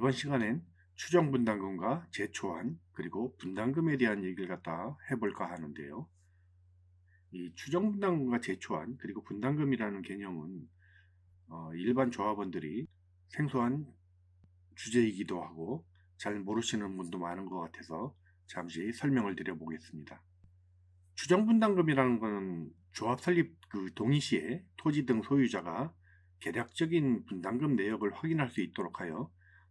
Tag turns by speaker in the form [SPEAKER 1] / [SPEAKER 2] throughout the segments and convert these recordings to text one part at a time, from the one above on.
[SPEAKER 1] 이번 시간엔 추정분담금과 재초안 그리고 분담금에 대한 얘기를 갖다 해볼까 하는데요. 이 추정분담금과 재초안 그리고 분담금이라는 개념은 일반 조합원들이 생소한 주제이기도 하고 잘 모르시는 분도 많은 것 같아서 잠시 설명을 드려보겠습니다. 추정분담금이라는 것은 조합 설립 동의 시에 토지 등 소유자가 계략적인 분담금 내역을 확인할 수 있도록 하여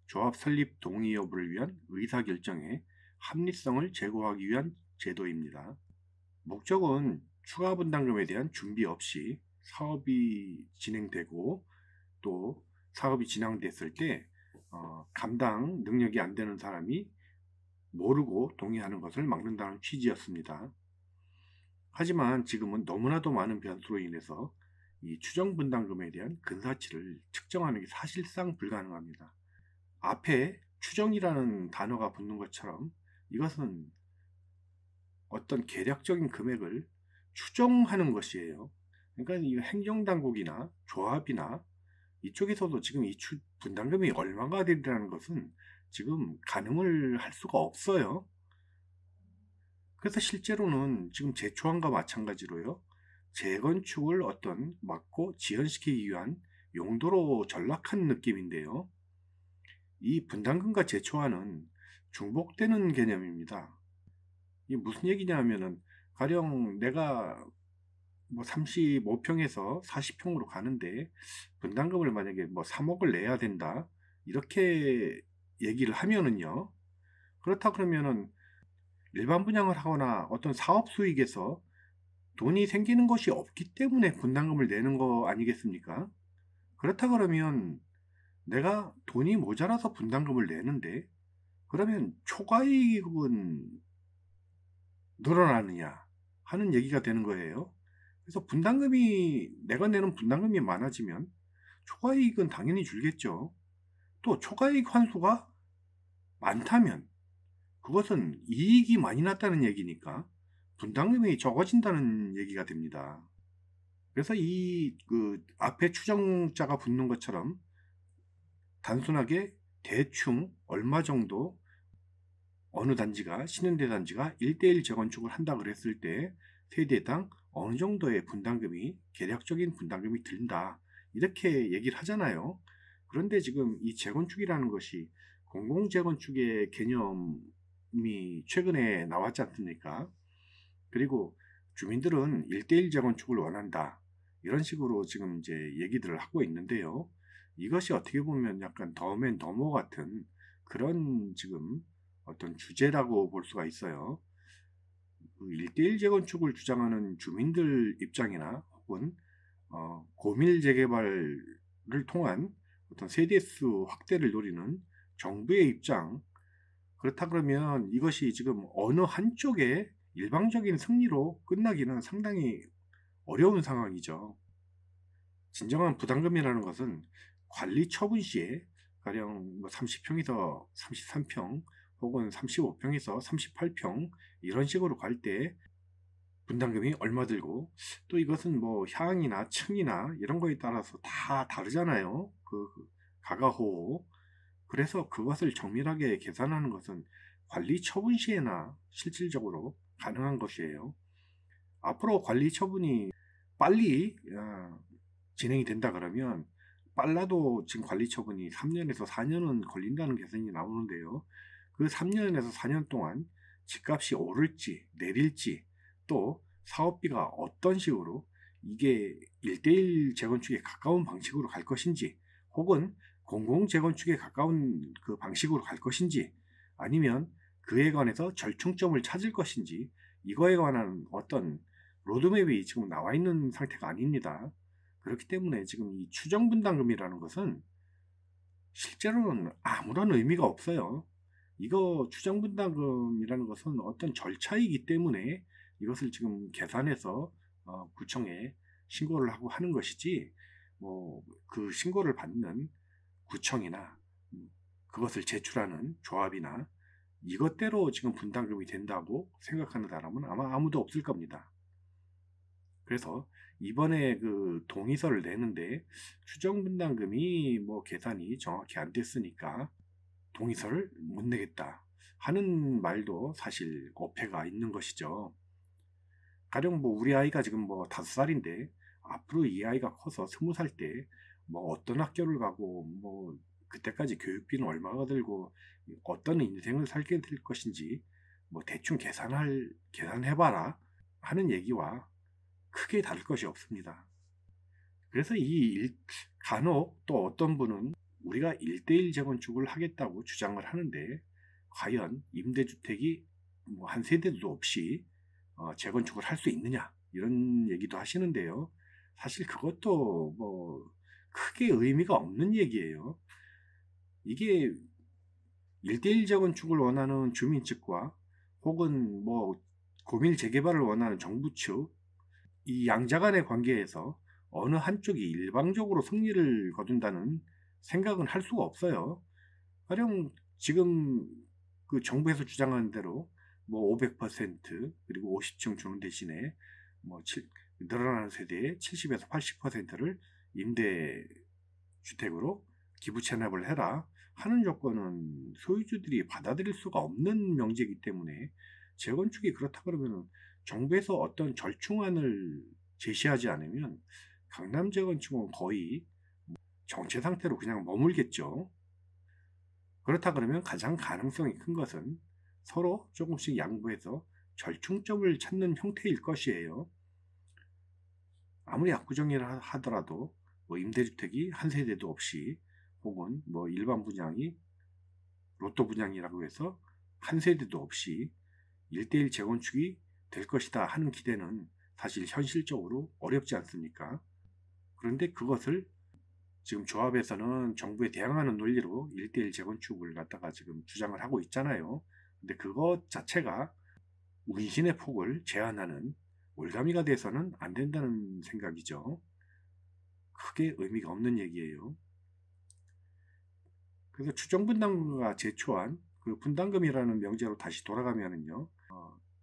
[SPEAKER 1] 조합 설립 동의 여부를 위한 의사결정의 합리성을 제고하기 위한 제도입니다. 목적은 추가 분담금에 대한 준비 없이 사업이 진행되고 또 사업이 진행됐을 때 감당 능력이 안 되는 사람이 모르고 동의하는 것을 막는다는 취지였습니다. 하지만 지금은 너무나도 많은 변수로 인해서 이 추정 분담금에 대한 근사치를 측정하는 게 사실상 불가능합니다. 앞에 추정이라는 단어가 붙는 것처럼 이것은 어떤 계략적인 금액을 추정하는 것이에요. 그러니까 이 행정당국이나 조합이나 이쪽에서도 지금 이 분담금이 얼마가 되리라는 것은 지금 가늠을 할 수가 없어요. 그래서 실제로는 지금 재초안과 마찬가지로요. 재건축을 막고 지연시키기 위한 용도로 전락한 느낌인데요. 이 분담금과 재초안은 중복되는 개념입니다. 이게 무슨 얘기냐 하면은 가령 내가 뭐 35평에서 40평으로 가는데 분담금을 만약에 뭐 3억을 내야 된다 이렇게 얘기를 하면은요. 그렇다 그러면은 일반 분양을 하거나 어떤 사업 수익에서 돈이 생기는 것이 없기 때문에 분담금을 내는 거 아니겠습니까? 그렇다 그러면 내가 돈이 모자라서 분담금을 내는데 그러면 초과이익은 늘어나느냐 하는 얘기가 되는 거예요. 그래서 내가 내는 분담금이 많아지면 초과이익은 당연히 줄겠죠. 또 초과이익 환수가 많다면 그것은 이익이 많이 났다는 얘기니까 분담금이 적어진다는 얘기가 됩니다. 그래서 앞에 추정자가 붙는 것처럼 단순하게 대충 얼마 정도 어느 단지가 신현대 단지가 1대1 재건축을 한다 그랬을 때 세대당 어느 정도의 분담금이 계략적인 분담금이 든다 이렇게 얘기를 하잖아요. 그런데 지금 이 재건축이라는 것이 공공재건축의 개념이 최근에 나왔지 않습니까? 그리고 주민들은 1대1 재건축을 원한다 이런 식으로 지금 이제 얘기들을 하고 있는데요. 이것이 어떻게 보면 약간 더맨더머 같은 그런 지금 어떤 주제라고 볼 수가 있어요. 1대1 재건축을 주장하는 주민들 입장이나 혹은 고밀 재개발을 통한 어떤 세대수 확대를 노리는 정부의 입장, 그렇다 그러면 이것이 지금 어느 한쪽의 일방적인 승리로 끝나기는 상당히 어려운 상황이죠. 진정한 부담금이라는 것은 관리 처분 시에 가령 30평에서 33평 혹은 35평에서 38평 이런 식으로 갈 때 분담금이 얼마 들고 또 이것은 뭐 향이나 층이나 이런 거에 따라서 다 다르잖아요. 가가호호. 그래서 그것을 정밀하게 계산하는 것은 관리 처분 시에나 실질적으로 가능한 것이에요. 앞으로 관리 처분이 빨리 진행이 된다 그러면 빨라도 지금 관리 처분이 3년에서 4년은 걸린다는 계산이 나오는데요. 그 3년에서 4년 동안 집값이 오를지 내릴지 또 사업비가 어떤 식으로 이게 1대1 재건축에 가까운 방식으로 갈 것인지 혹은 공공 재건축에 가까운 그 방식으로 갈 것인지 아니면 그에 관해서 절충점을 찾을 것인지 이거에 관한 어떤 로드맵이 지금 나와 있는 상태가 아닙니다. 그렇기 때문에 지금 이 추정분담금이라는 것은 실제로는 아무런 의미가 없어요. 이거 추정분담금이라는 것은 어떤 절차이기 때문에 이것을 지금 계산해서 구청에 신고를 하고 하는 것이지 뭐 그 신고를 받는 구청이나 그것을 제출하는 조합이나 이것대로 지금 분담금이 된다고 생각하는 사람은 아마 아무도 없을 겁니다. 그래서 이번에 그 동의서를 내는데 추정분담금이 뭐 계산이 정확히 안 됐으니까 동의서를 못 내겠다 하는 말도 사실 어폐가 있는 것이죠. 가령 뭐 우리 아이가 지금 뭐 5살인데 앞으로 이 아이가 커서 20살 때 뭐 어떤 학교를 가고 뭐 그때까지 교육비는 얼마가 들고 어떤 인생을 살게 될 것인지 뭐 대충 계산해봐라 하는 얘기와 크게 다를 것이 없습니다. 그래서 간혹 또 어떤 분은 우리가 1대1 재건축을 하겠다고 주장을 하는데 과연 임대주택이 뭐 한 세대도 없이 재건축을 할 수 있느냐 이런 얘기도 하시는데요. 사실 그것도 뭐 크게 의미가 없는 얘기예요. 이게 1대1 재건축을 원하는 주민 측과 혹은 뭐 고밀 재개발을 원하는 정부 측, 이 양자 간의 관계에서 어느 한쪽이 일방적으로 승리를 거둔다는 생각은 할 수가 없어요. 가령 지금 그 정부에서 주장하는 대로 뭐 500% 그리고 50층 주는 대신에 뭐 늘어나는 세대의 70에서 80%를 임대주택으로 기부 체납을 해라 하는 조건은 소유주들이 받아들일 수가 없는 명제이기 때문에 재건축이 그렇다 그러면 정부에서 어떤 절충안을 제시하지 않으면 강남 재건축은 거의 정체 상태로 그냥 머물겠죠. 그렇다 그러면 가장 가능성이 큰 것은 서로 조금씩 양보해서 절충점을 찾는 형태일 것이에요. 아무리 압구정이라 하더라도 뭐 임대주택이 한 세대도 없이 혹은 뭐 일반 분양이 로또 분양이라고 해서 한 세대도 없이 1대1 재건축이 될 것이다 하는 기대는 사실 현실적으로 어렵지 않습니까? 그런데 그것을 지금 조합에서는 정부에 대항하는 논리로 1대1 재건축을 갖다가 지금 주장을 하고 있잖아요. 근데 그것 자체가 운신의 폭을 제한하는 올가미가 돼서는 안 된다는 생각이죠. 크게 의미가 없는 얘기예요. 그래서 추정분담금과 제초한 그 분담금이라는 명제로 다시 돌아가면은요,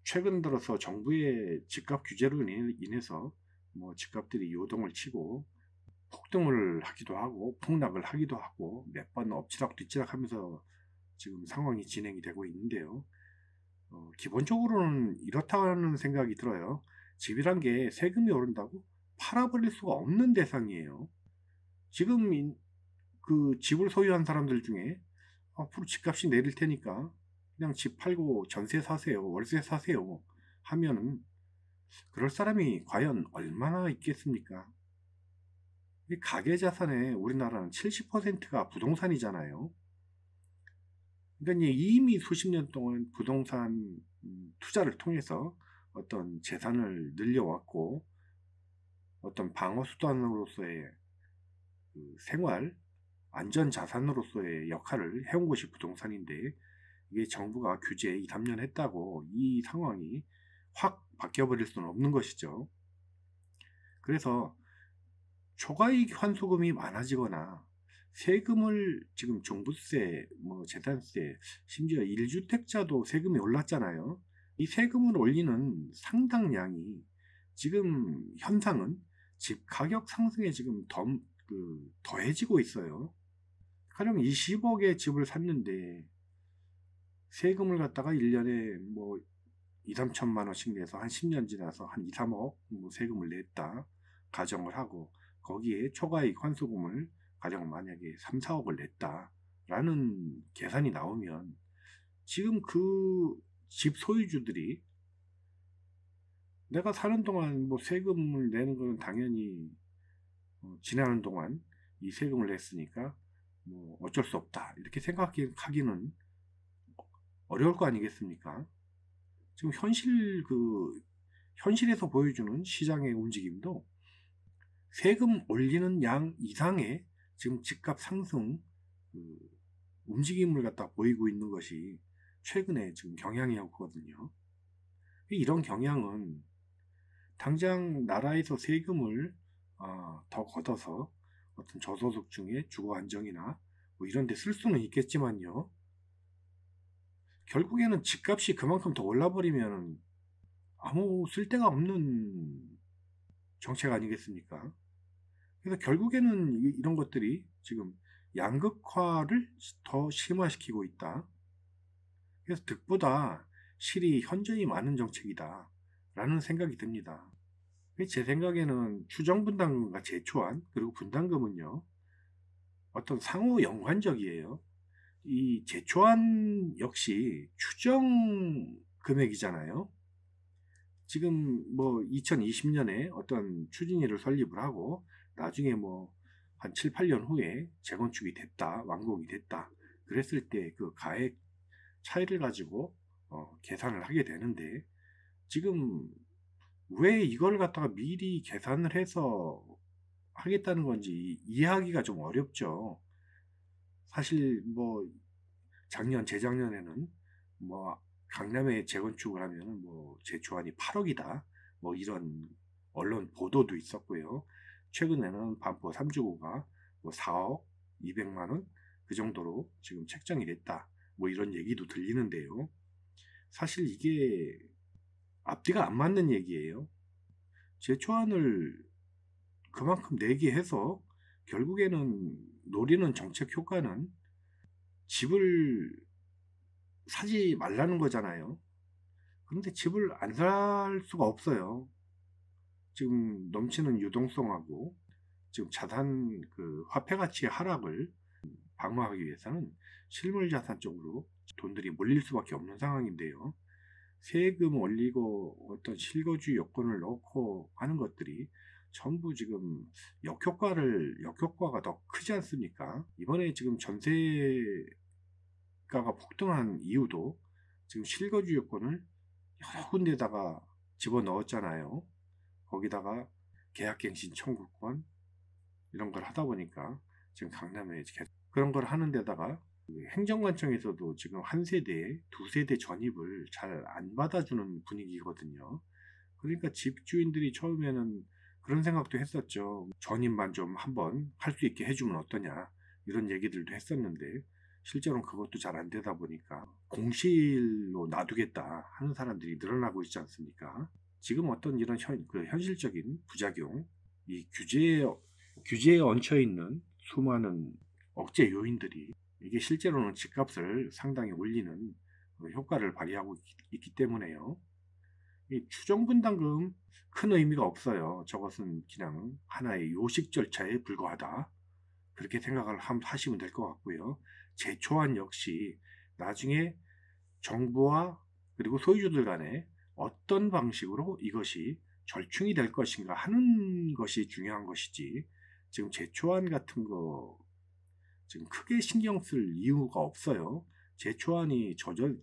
[SPEAKER 1] 최근 들어서 정부의 집값 규제로 인해서 뭐 집값들이 요동을 치고 폭등을 하기도 하고 폭락을 하기도 하고 몇 번 엎치락 뒤치락 하면서 지금 상황이 진행이 되고 있는데요. 기본적으로는 이렇다는 생각이 들어요. 집이란 게 세금이 오른다고 팔아버릴 수가 없는 대상이에요. 지금 그 집을 소유한 사람들 중에 앞으로 집값이 내릴 테니까 그냥 집 팔고 전세 사세요, 월세 사세요 하면은 그럴 사람이 과연 얼마나 있겠습니까? 이 가계자산의 우리나라는 70%가 부동산이잖아요. 그러니까 이미 수십 년 동안 부동산 투자를 통해서 어떤 재산을 늘려왔고 어떤 방어수단으로서의 그 생활 안전자산으로서의 역할을 해온 것이 부동산인데 이게 정부가 규제 2, 3년 했다고 이 상황이 확 바뀌어버릴 수는 없는 것이죠. 그래서 초과이익 환수금이 많아지거나 세금을 지금 종부세, 뭐 재산세, 심지어 1주택자도 세금이 올랐잖아요. 이 세금을 올리는 상당량이 지금 현상은 집 가격 상승에 지금 더해지고 있어요. 가령 20억의 집을 샀는데 세금을 갖다가 1년에 뭐 2, 3천만 원씩 내서 한 10년 지나서 한 2, 3억 뭐 세금을 냈다 가정을 하고 거기에 초과이익 환수금을 가령 만약에 3, 4억을 냈다 라는 계산이 나오면 지금 그 집 소유주들이 내가 사는 동안 뭐 세금을 내는 것은 당연히 지나는 동안 이 세금을 냈으니까 뭐 어쩔 수 없다 이렇게 생각하기는 어려울 거 아니겠습니까? 지금 현실에서 보여주는 시장의 움직임도 세금 올리는 양 이상의 지금 집값 상승 그 움직임을 갖다 보이고 있는 것이 최근에 지금 경향이었거든요. 이런 경향은 당장 나라에서 세금을 더 걷어서 어떤 저소득층의 주거 안정이나 뭐 이런 데 쓸 수는 있겠지만요. 결국에는 집값이 그만큼 더 올라버리면 아무 쓸데가 없는 정책 아니겠습니까? 그래서 결국에는 이런 것들이 지금 양극화를 더 심화시키고 있다. 그래서 득보다 실이 현저히 많은 정책이다 라는 생각이 듭니다. 제 생각에는 추정분담금과 제초안 그리고 분담금은요, 어떤 상호 연관적이에요. 이 제초안 역시 추정 금액이잖아요. 지금 뭐 2020년에 어떤 추진위를 설립을 하고 나중에 뭐 한 7, 8년 후에 재건축이 됐다, 완공이 됐다. 그랬을 때 그 가액 차이를 가지고 계산을 하게 되는데, 지금 왜 이걸 갖다가 미리 계산을 해서 하겠다는 건지 이해하기가 좀 어렵죠. 사실 뭐 작년, 재작년에는 뭐 강남에 재건축을 하면 뭐 제초안이 8억이다. 뭐 이런 언론 보도도 있었고요. 최근에는 반포 3주구가 뭐 4억 200만 원 그 정도로 지금 책정이 됐다. 뭐 이런 얘기도 들리는데요. 사실 이게 앞뒤가 안 맞는 얘기예요. 제초안을 그만큼 내게 해서 결국에는 노리는 정책 효과는 집을 사지 말라는 거잖아요. 그런데 집을 안 살 수가 없어요. 지금 넘치는 유동성하고 지금 자산 그 화폐 가치의 하락을 방어하기 위해서는 실물 자산 쪽으로 돈들이 몰릴 수밖에 없는 상황인데요. 세금 올리고 어떤 실거주 요건을 넣고 하는 것들이 전부 지금 역효과가 더 크지 않습니까? 이번에 지금 전세가가 폭등한 이유도 지금 실거주 요건을 여러 군데다가 집어넣었잖아요. 거기다가 계약갱신 청구권 이런 걸 하다 보니까 지금 강남에 계속 그런 걸 하는 데다가 행정관청에서도 지금 한 세대, 두 세대 전입을 잘 안 받아주는 분위기거든요. 그러니까 집주인들이 처음에는 그런 생각도 했었죠. 전입만 좀 한번 할 수 있게 해주면 어떠냐 이런 얘기들도 했었는데, 실제로는 그것도 잘 안 되다 보니까 공실로 놔두겠다 하는 사람들이 늘어나고 있지 않습니까? 지금 어떤 이런 현실적인 부작용, 이 규제에 얹혀 있는 수많은 억제 요인들이 이게 실제로는 집값을 상당히 올리는 효과를 발휘하고 있기 때문에요. 이 추정분담금 큰 의미가 없어요. 저것은 그냥 하나의 요식 절차에 불과하다. 그렇게 생각을 하시면 될 것 같고요. 제초안 역시 나중에 정부와 그리고 소유주들 간에 어떤 방식으로 이것이 절충이 될 것인가 하는 것이 중요한 것이지, 지금 제초안 같은 거 지금 크게 신경 쓸 이유가 없어요. 제초안이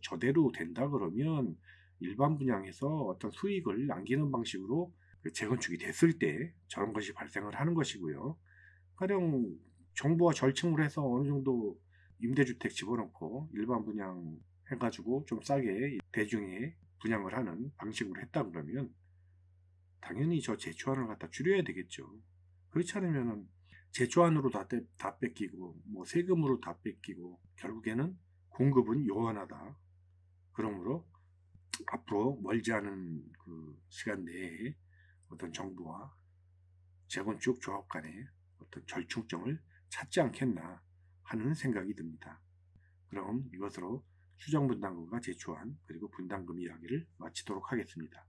[SPEAKER 1] 저대로 된다 그러면 일반 분양에서 어떤 수익을 남기는 방식으로 재건축이 됐을 때 저런 것이 발생을 하는 것이고요. 가령 정부가 절충을 해서 어느 정도 임대주택 집어넣고 일반 분양 해가지고 좀 싸게 대중에 분양을 하는 방식으로 했다 그러면 당연히 저 제초안을 갖다 줄여야 되겠죠. 그렇지 않으면 제초안으로 다 뺏기고 뭐 세금으로 다 뺏기고 결국에는 공급은 요원하다. 그러므로 앞으로 멀지 않은 그 시간 내에 어떤 정부와 재건축 조합 간의 어떤 절충점을 찾지 않겠나 하는 생각이 듭니다. 그럼 이것으로 추정분담금과 제초안 그리고 분담금 이야기를 마치도록 하겠습니다.